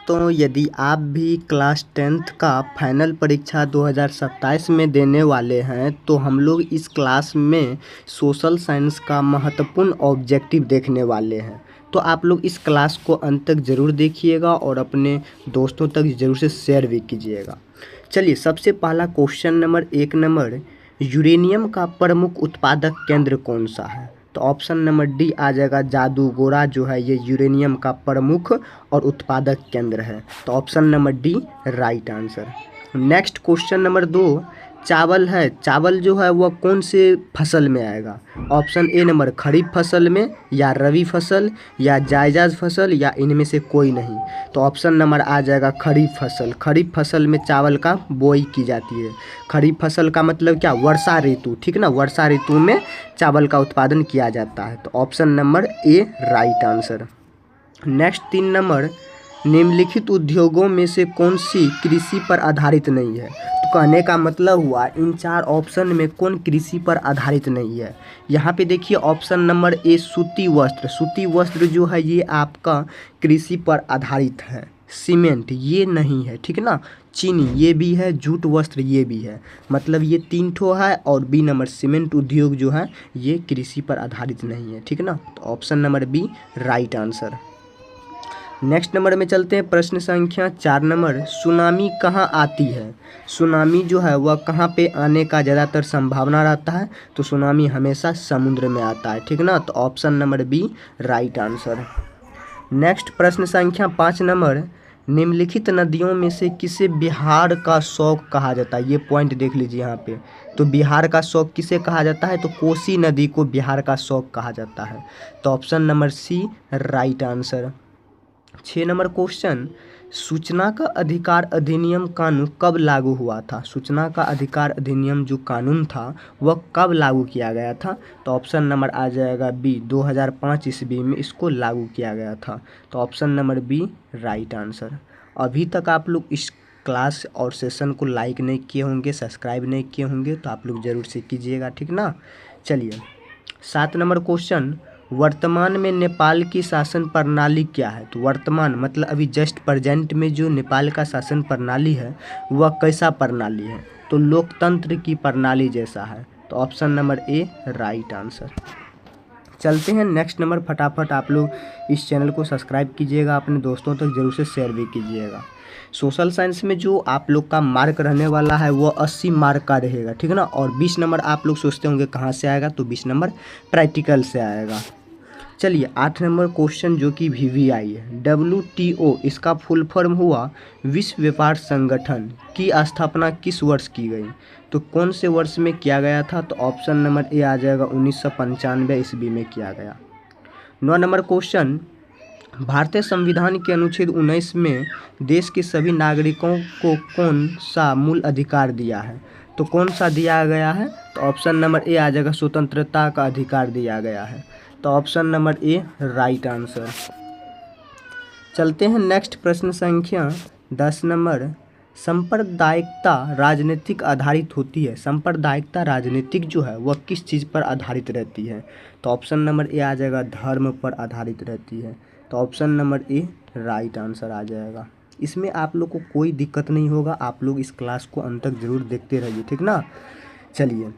दोस्तों, यदि आप भी क्लास 10th का फाइनल परीक्षा 2027 में देने वाले हैं तो हम लोग इस क्लास में सोशल साइंस का महत्वपूर्ण ऑब्जेक्टिव देखने वाले हैं। तो आप लोग इस क्लास को अंत तक ज़रूर देखिएगा और अपने दोस्तों तक ज़रूर से शेयर भी कीजिएगा। चलिए, सबसे पहला क्वेश्चन नंबर 1 यूरेनियम का प्रमुख उत्पादक केंद्र कौन सा है? तो ऑप्शन नंबर डी आ जाएगा जादूगोड़ा, जो है ये यूरेनियम का प्रमुख और उत्पादक केंद्र है। तो option number D right answer. Next question number 2 चावल है। चावल जो है वह कौन से फसल में आएगा? ऑप्शन ए नंबर खरीफ फसल में, या रबी फसल, या जायज़ फसल, या इनमें से कोई नहीं। तो ऑप्शन नंबर आ जाएगा खरीफ फसल। खरीफ फसल में चावल का बोई की जाती है। खरीफ फसल का मतलब क्या? वर्षा ऋतु, ठीक ना, वर्षा ऋतु में चावल का उत्पादन किया जाता है। तो option number A right answer. Next 3 number निम्नलिखित उद्योगों में से कौन सी कृषि पर आधारित नहीं है? तो कहने का मतलब हुआ इन 4 ऑप्शन में कौन कृषि पर आधारित नहीं है। यहाँ पे देखिए ऑप्शन नंबर ए सूती वस्त्र। सूती वस्त्र जो है ये आपका कृषि पर आधारित है। सीमेंट ये नहीं है, ठीक ना। चीनी ये भी है, जूट वस्त्र ये भी है। मतलब ये 3 ठो है। और बी नंबर सीमेंट उद्योग जो है ये कृषि पर आधारित नहीं है, ठीक ना। तो option number B right answer. Next number में चलते हैं, प्रश्न संख्या 4 नंबर सुनामी कहाँ आती है? सुनामी जो है वह कहाँ पे आने का ज़्यादातर संभावना रहता है? तो सुनामी हमेशा समुद्र में आता है, ठीक ना। तो option number B right answer. Next प्रश्न संख्या 5 नंबर निम्नलिखित नदियों में से किसे बिहार का शौक कहा जाता है? ये पॉइंट देख लीजिए यहाँ पे। तो बिहार का शौक किसे कहा जाता है? तो कोसी नदी को बिहार का शौक कहा जाता है। तो option number C right answer. 6 number question सूचना का अधिकार अधिनियम कानून कब लागू हुआ था? सूचना का अधिकार अधिनियम जो कानून था वह कब लागू किया गया था? तो ऑप्शन नंबर आ जाएगा बी 2005 ईस्वी में इसको लागू किया गया था। तो option number B right answer. अभी तक आप लोग इस क्लास और सेशन को लाइक नहीं किए होंगे, सब्सक्राइब नहीं किए होंगे तो आप लोग ज़रूर से कीजिएगा, ठीक ना। चलिए 7 नंबर क्वेश्चन वर्तमान में नेपाल की शासन प्रणाली क्या है? तो वर्तमान मतलब अभी जस्ट प्रेजेंट में जो नेपाल का शासन प्रणाली है वह कैसा प्रणाली है? तो लोकतंत्र की प्रणाली जैसा है। तो option number A right answer. चलते हैं नेक्स्ट नंबर। फटाफट आप लोग इस चैनल को सब्सक्राइब कीजिएगा, अपने दोस्तों तक जरूर से शेयर भी कीजिएगा। सोशल साइंस में जो आप लोग का मार्क रहने वाला है वो 80 मार्क का रहेगा, ठीक ना। और 20 नंबर आप लोग सोचते होंगे कहाँ से आएगा? तो 20 नंबर प्रैक्टिकल से आएगा। चलिए 8 नंबर क्वेश्चन जो कि VVI है। WTO इसका फुल फॉर्म हुआ विश्व व्यापार संगठन की स्थापना किस वर्ष की गई? तो कौन से वर्ष में किया गया था? तो ऑप्शन नंबर ए आ जाएगा 1995 ईस्वी में किया गया। 9 नंबर क्वेश्चन भारतीय संविधान के अनुच्छेद 19 में देश के सभी नागरिकों को कौन सा मूल अधिकार दिया है? तो कौन सा दिया गया है? तो ऑप्शन नंबर ए आ जाएगा स्वतंत्रता का अधिकार दिया गया है। तो option number A right answer. चलते हैं नेक्स्ट प्रश्न संख्या 10 नंबर सांप्रदायिकता राजनीतिक आधारित होती है। सांप्रदायिकता राजनीतिक जो है वह किस चीज़ पर आधारित रहती है? तो ऑप्शन नंबर ए आ जाएगा धर्म पर आधारित रहती है। तो option number A right answer आ जाएगा। इसमें आप लोग को कोई दिक्कत नहीं होगा, आप लोग इस क्लास को अंत तक जरूर देखते रहिए, ठीक ना। चलिए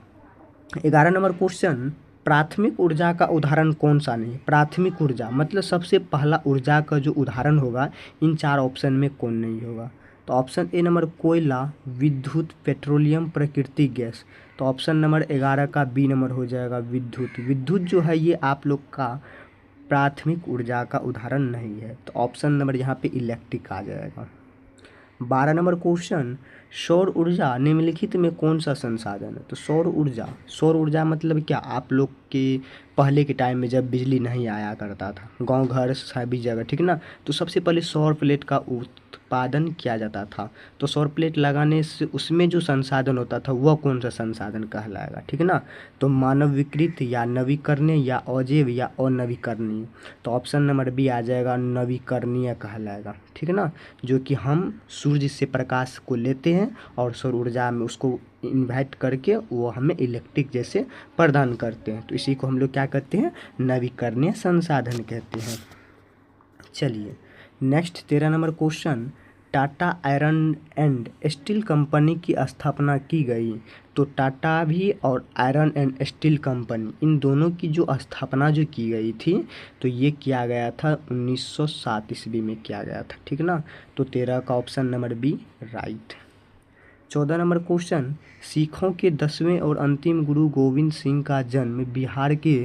11 नंबर क्वेश्चन प्राथमिक ऊर्जा का उदाहरण कौन सा नहीं? प्राथमिक ऊर्जा मतलब सबसे पहला ऊर्जा का जो उदाहरण होगा इन 4 ऑप्शन में कौन नहीं होगा? तो ऑप्शन ए नंबर कोयला, विद्युत, पेट्रोलियम, प्राकृतिक गैस। तो ऑप्शन नंबर 11 का बी नंबर हो जाएगा विद्युत। विद्युत जो है ये आप लोग का प्राथमिक ऊर्जा का उदाहरण नहीं है। तो ऑप्शन नंबर यहाँ पे इलेक्ट्रिक आ जाएगा। 12 नंबर क्वेश्चन सौर ऊर्जा निम्नलिखित में कौन सा संसाधन है? तो सौर ऊर्जा मतलब क्या? आप लोग के पहले के टाइम में जब बिजली नहीं आया करता था गांव घर सभी जगह, ठीक ना, तो सबसे पहले सौर प्लेट का उत्पादन किया जाता था। तो सौर प्लेट लगाने से उसमें जो संसाधन होता था वह कौन सा संसाधन कहलाएगा, ठीक ना। तो मानव विकृत, या नवीकरणीय, या अजैव, या अनवीकरणीय। तो ऑप्शन नंबर बी आ जाएगा नवीकरणीय कहलाएगा, ठीक ना। जो कि हम सूर्य से प्रकाश को लेते हैं और सौर ऊर्जा में उसको इन्वाइट करके वो हमें इलेक्ट्रिक जैसे प्रदान करते हैं। तो इसी को हम लोग क्या कहते हैं? नवीकरणीय संसाधन कहते हैं। चलिए next 13 number question, Tata iron and steel company की स्थापना की गई। तो टाटा भी और आयरन एंड स्टील कंपनी, इन दोनों की जो स्थापना जो की गई थी, तो ये किया गया था 1907 ईस्वी में किया गया था, ठीक ना। तो 13 का option number B right. 14 number question, सिखों के 10वें और अंतिम गुरु गोविंद सिंह का जन्म बिहार के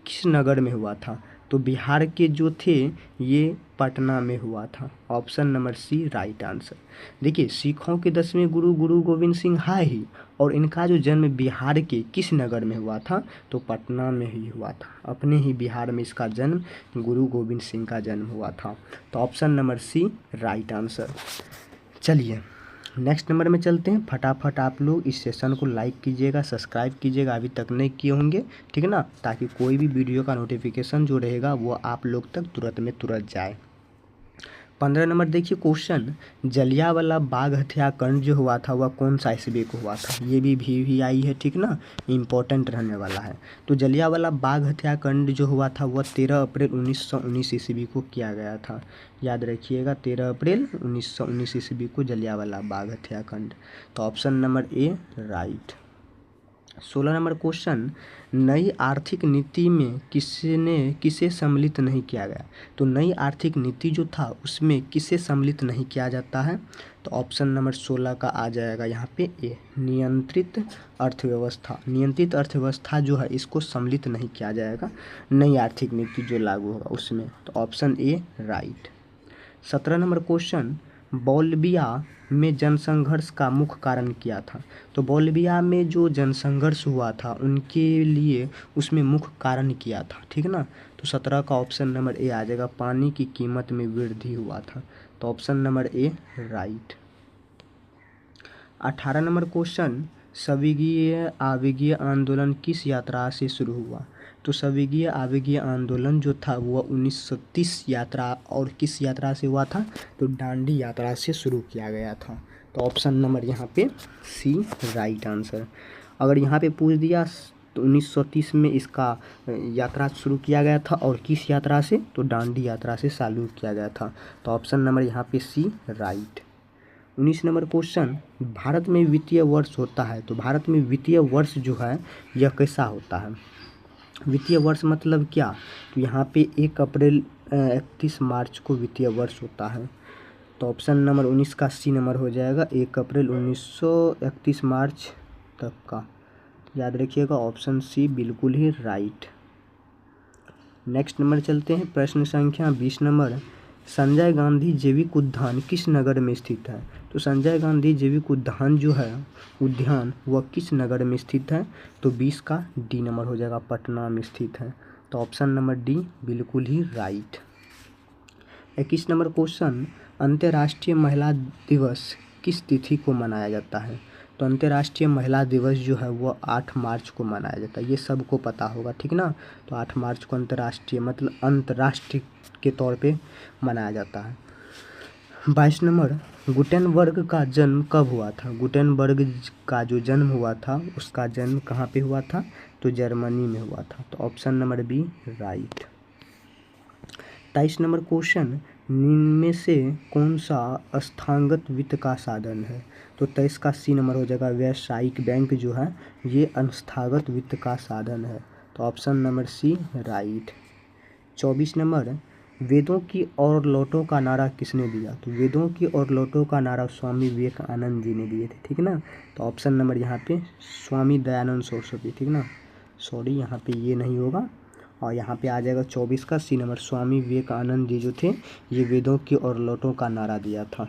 किस नगर में हुआ था। तो बिहार के जो थे ये पटना में हुआ था। Option number C right answer. देखिए, सिखों के 10वें गुरु गुरु गोविंद सिंह है ही, और इनका जो जन्म बिहार के किस नगर में हुआ था, तो पटना में ही हुआ था। अपने ही बिहार में इसका जन्म, गुरु गोविंद सिंह का जन्म हुआ था। तो option number C right answer. चलिए नेक्स्ट नंबर में चलते हैं। फटाफट आप लोग इस सेशन को लाइक कीजिएगा, सब्सक्राइब कीजिएगा, अभी तक नहीं किए होंगे, ठीक है ना, ताकि कोई भी वीडियो का नोटिफिकेशन जो रहेगा वो आप लोग तक तुरंत में तुरंत जाए। 15 नंबर देखिए क्वेश्चन, जलियांवाला बाग हत्याकांड जो हुआ था वह कौन सा ईस्वी को हुआ था। ये भी आई है, ठीक ना, इम्पोर्टेंट रहने वाला है। तो जलियांवाला बाग हत्याकांड जो हुआ था वह 13 अप्रैल 1919 ईस्वी को किया गया था। याद रखिएगा, 13 अप्रैल 1919 ईस्वी को जलियांवाला बाग हत्याकांड। तो option number A right. 16 number question, नई आर्थिक नीति में किसे सम्मिलित नहीं किया गया। तो नई आर्थिक नीति जो था उसमें किसे सम्मिलित नहीं किया जाता है। तो ऑप्शन नंबर 16 का आ जाएगा यहाँ पे ए, नियंत्रित अर्थव्यवस्था। नियंत्रित अर्थव्यवस्था जो है इसको सम्मिलित नहीं किया जाएगा नई आर्थिक नीति जो लागू होगा उसमें। तो option A right. 17 number question, Bolivia में जनसंघर्ष का मुख्य कारण क्या था। तो बोलिविया में जो जनसंघर्ष हुआ था उनके लिए उसमें मुख्य कारण क्या था, ठीक है ना। तो 17 का ऑप्शन नंबर ए आ जाएगा, पानी की कीमत में वृद्धि हुआ था। तो option number A right. 18 number question, सविगीय आवेगीय आंदोलन किस यात्रा से शुरू हुआ। तो सविगीय आवेगीय आंदोलन जो था वह 1930 यात्रा और किस यात्रा से हुआ था, तो दांडी यात्रा से शुरू किया गया था। तो ऑप्शन नंबर यहाँ पे सी राइट आंसर। अगर यहाँ पे पूछ दिया तो 1930 में इसका यात्रा शुरू किया गया था और किस यात्रा से, तो दांडी यात्रा से चालू किया गया था। तो ऑप्शन नंबर यहाँ पे सी राइट। 19 नंबर क्वेश्चन, भारत में वित्तीय वर्ष होता है। तो भारत में वित्तीय वर्ष जो है यह कैसा होता है। वित्तीय वर्ष मतलब क्या, तो यहाँ पे 1 अप्रैल 31 मार्च को वित्तीय वर्ष होता है। तो ऑप्शन नंबर 19 का सी नंबर हो जाएगा, 1 अप्रैल 1931 मार्च तक का। याद रखिएगा, ऑप्शन सी बिल्कुल ही राइट। नेक्स्ट नंबर चलते हैं, प्रश्न संख्या 20 नंबर, संजय गांधी जैविक उद्यान किस नगर में स्थित है। तो संजय गांधी जैविक उद्यान जो है उद्यान वह किस नगर में स्थित है। तो 20 का डी नंबर हो जाएगा, पटना में स्थित है। तो ऑप्शन नंबर डी बिल्कुल ही राइट। 21 नंबर क्वेश्चन, अंतर्राष्ट्रीय महिला दिवस किस तिथि को मनाया जाता है। तो अंतर्राष्ट्रीय महिला दिवस जो है वो 8 मार्च को मनाया जाता है, ये सबको पता होगा, ठीक ना। तो 8 मार्च को अंतर्राष्ट्रीय मतलब अंतर्राष्ट्रीय के तौर पे मनाया जाता है। 22 नंबर, गुटेनबर्ग का जन्म कब हुआ था। गुटेनबर्ग का जो जन्म हुआ था उसका जन्म कहाँ पे हुआ था, तो जर्मनी में हुआ था। तो option number B right. 23 number question, इनमें से कौन सा संस्थागत वित्त का साधन है। तो 23 का सी नंबर हो जाएगा, व्यावसायिक बैंक जो है ये संस्थागत वित्त का साधन है। तो option number C right. 24 number, वेदों की ओर लौटो का नारा किसने दिया। तो वेदों की ओर लौटो का नारा स्वामी विवेकानंद जी ने दिए थे, ठीक ना। तो ऑप्शन नंबर यहाँ पे स्वामी दयानंद सरस्वती, ठीक ना, सॉरी यहाँ पे ये नहीं होगा, और यहाँ पे आ जाएगा 24 का सी नंबर, स्वामी विवेकानंद जी जो थे ये वेदों की ओर लौटो का नारा दिया था।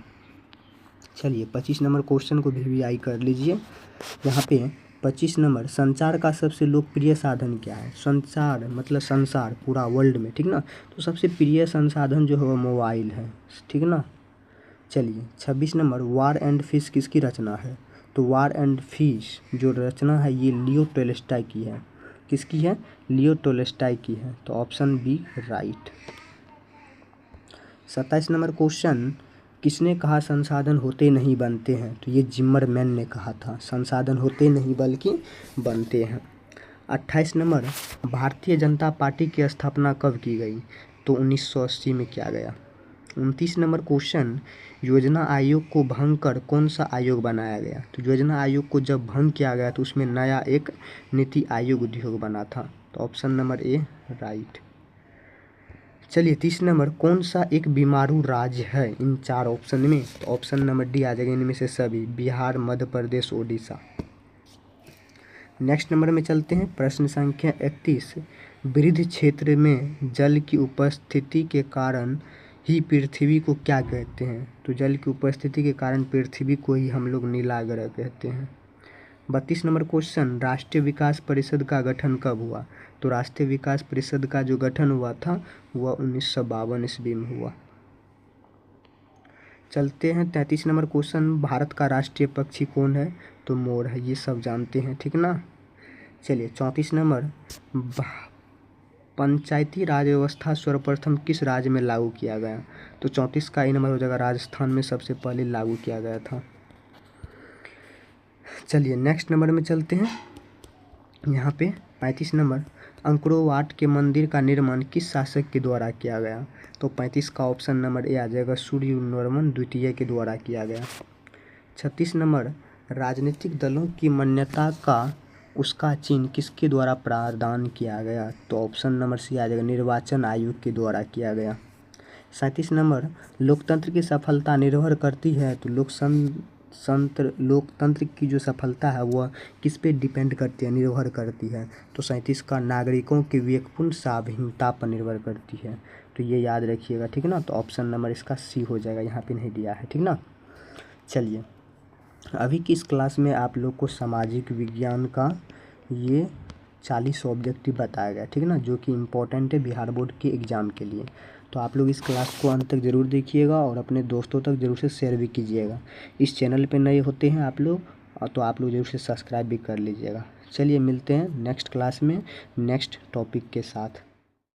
चलिए 25 नंबर क्वेश्चन को भी आई कर लीजिए। यहाँ पे 25 नंबर, संचार का सबसे लोकप्रिय साधन क्या है। संचार मतलब संसार पूरा वर्ल्ड में, ठीक ना। तो सबसे प्रिय संसाधन जो है वो मोबाइल है, ठीक ना। चलिए 26 नंबर, वार एंड फिश किसकी रचना है। तो वार एंड फिश जो रचना है ये लियो टॉल्स्टॉय की है। किसकी है, लियो टॉल्स्टॉय की है। तो option B right. 27 number question, किसने कहा संसाधन होते नहीं बनते हैं। तो ये जिम्मरमैन ने कहा था, संसाधन होते नहीं बल्कि बनते हैं। 28 नंबर, भारतीय जनता पार्टी की स्थापना कब की गई। तो 1980 में किया गया। 29 नंबर क्वेश्चन, योजना आयोग को भंग कर कौन सा आयोग बनाया गया? तो योजना आयोग को जब भंग किया गया तो उसमें नया एक नीति आयोग उद्योग बना था। तो ऑप्शन नंबर ए राइट। चलिए 30 नंबर, कौन सा एक बीमारू राज्य है इन 4 ऑप्शन में? तो ऑप्शन नंबर डी आ जाएगा इनमें से सभी, बिहार, मध्य प्रदेश, ओडिशा। नेक्स्ट नंबर में चलते हैं, प्रश्न संख्या 31, वृद्ध क्षेत्र में जल की उपस्थिति के कारण ही पृथ्वी को क्या कहते हैं? तो जल की उपस्थिति के कारण पृथ्वी को ही हम लोग नीला ग्रह कहते हैं। 32 नंबर क्वेश्चन, राष्ट्रीय विकास परिषद का गठन कब हुआ? तो राष्ट्रीय विकास परिषद का जो गठन हुआ था वह 1952 ईस्वी में हुआ। चलते हैं 33 नंबर क्वेश्चन, भारत का राष्ट्रीय पक्षी कौन है? तो मोर है, ये सब जानते हैं, ठीक ना। चलिए 34 नंबर, पंचायती राज व्यवस्था सर्वप्रथम किस राज्य में लागू किया गया? तो 34 का ही नंबर हो जाएगा, राजस्थान में सबसे पहले लागू किया गया था। चलिए नेक्स्ट नंबर में चलते हैं, यहाँ पे 35 नंबर, अंकोरवाट के मंदिर का निर्माण किस शासक के द्वारा किया गया? तो 35 का ऑप्शन नंबर ए आ जाएगा, सूर्यवर्मन द्वितीय के द्वारा किया गया। 36 नंबर, राजनीतिक दलों की मान्यता का उसका चिन्ह किसके द्वारा प्रदान किया गया? तो ऑप्शन नंबर सी आ जाएगा, निर्वाचन आयोग के द्वारा किया गया। 37 नंबर, लोकतंत्र की सफलता निर्भर करती है, तो लोकतंत्र की जो सफलता है वह किस पे डिपेंड करती है, निर्भर करती है? तो 37 का नागरिकों की विवेकपूर्ण स्वाधीनता पर निर्भर करती है। तो ये याद रखिएगा, ठीक ना। तो ऑप्शन नंबर इसका सी हो जाएगा, यहाँ पे नहीं दिया है, ठीक ना। चलिए अभी की इस क्लास में आप लोग को सामाजिक विज्ञान का ये 40 ऑब्जेक्टिव बताया गया, ठीक ना, जो कि इम्पोर्टेंट है बिहार बोर्ड के एग्ज़ाम के लिए। तो आप लोग इस क्लास को अंत तक ज़रूर देखिएगा और अपने दोस्तों तक ज़रूर से शेयर भी कीजिएगा। इस चैनल पे नए होते हैं आप लोग तो आप लोग ज़रूर से सब्सक्राइब भी कर लीजिएगा। चलिए मिलते हैं नेक्स्ट क्लास में नेक्स्ट टॉपिक के साथ।